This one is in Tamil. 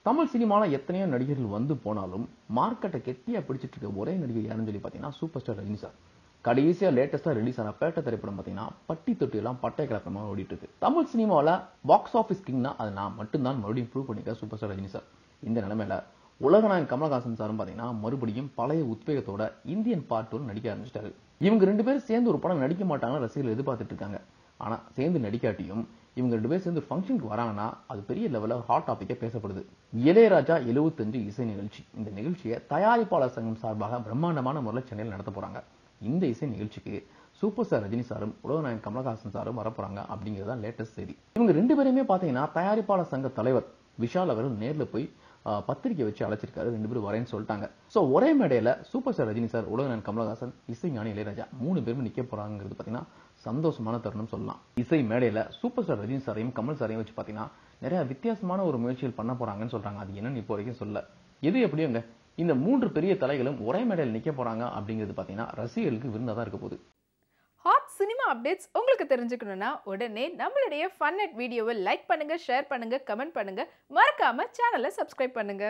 தமிழ் சினிமாவில் எத்தனையோ நடிகர்கள் வந்து போனாலும் மார்க்கெட்டை கெட்டியா பிடிச்சிட்டு இருக்க ஒரே நடிகர் யாருன்னு சொல்லி பார்த்தீங்கன்னா சூப்பர் ஸ்டார் ரஜினி சார். கடைசியா லேட்டஸ்டா ரிலீஸ் ஆன பேட்ட திரைப்படம் பார்த்தீங்கன்னா பட்டி தொட்டி எல்லாம் பட்டை கிளப்பமா ஓடிட்டு இருக்கு. தமிழ் சினிமாவில் பாக்ஸ் ஆஃபீஸ் கிங்னா அது நான் மட்டும்தான் மறுபடியும் ப்ரூவ் பண்ணிக்க சூப்பர் ஸ்டார் ரஜினி சார். இந்த நிலைமையில உலகநாயகன் கமலஹாசன் சாரும் பார்த்தீங்கன்னா மறுபடியும் பழைய உத்வேகத்தோட இந்தியன் பார்ட் 1 நடிக்க ஆரம்பிச்சிட்டாரு. இவங்க 2 பேரும் சேர்ந்து ஒரு படம் நடிக்க மாட்டாங்க ரசிகர்கள் எதிர்பார்த்துட்டு இருக்காங்க. ஆனா சேர்ந்து நடிக்காட்டியும் இவங்க 2 பேரும் சேர்ந்து ஃபங்க்ஷனுக்கு வராங்கன்னா அது பெரிய லெவல்ல ஹாட் டாபிக்கா பேசப்படுது. இளையராஜா 75 இசை நிகழ்ச்சி. இந்த நிகழ்ச்சியை தயாரிப்பாளர் சங்கம் சார்பாக பிரம்மாண்டமான முறையில் சென்னையில் நடத்த போறாங்க. இந்த இசை நிகழ்ச்சிக்கு சூப்பர் ஸ்டார் ரஜினி சாரும் உலகநாயகன் கமலஹாசன் சாரும் வரப்போறாங்க அப்படிங்கறத லேட்டஸ்ட் செய்தி. இவங்க 2 பேருமே பாத்தீங்கன்னா தயாரிப்பாளர் சங்க தலைவர் விஷால் அவர்கள் நேர்ல போய் பத்திரிக்கை வச்சு அழைச்சிருக்காரு. 2 பேரும் வரேன்னு சொல்லிட்டாங்க. சோ ஒரே மேடையில சூப்பர் ஸ்டார் ரஜினி சார், உலகநாயகன் கமலஹாசன், இசைஞானி இளையராஜா 3 பேருமே நிக்க போறாங்கிறது பாத்தீங்கன்னா சந்தோஷமான தருணம் சொல்லலாம். இசை மேடையில சூப்பர் ஸ்டார் ரஜினி சாரையும் கமல் சாரையும் வச்சு பாத்தீங்கன்னா நிறைய வித்தியாசமான ஒரு முயற்சிகள் பண்ண போறாங்கன்னு சொல்றாங்க. அது என்னன்னு இப்போ வரைக்கும் சொல்ல. எது எப்படியோங்க இந்த 3 பெரிய தலைகளும் ஒரே மேடையில் நிக்க போறாங்க அப்படிங்கிறது பாத்தீங்கன்னா ரசிகர்களுக்கு விருந்தா தான் இருக்க போகுது. ஹாட் சினிமா அப்டேட்ஸ் உங்களுக்கு தெரிஞ்சுக்கணும்னா உடனே நம்மளுடைய ஃபன் அட் வீடியோவை லைக் பண்ணுங்க, ஷேர் பண்ணுங்க, கமெண்ட் பண்ணுங்க, மறக்காம சேனலை சப்ஸ்கிரைப் பண்ணுங்க.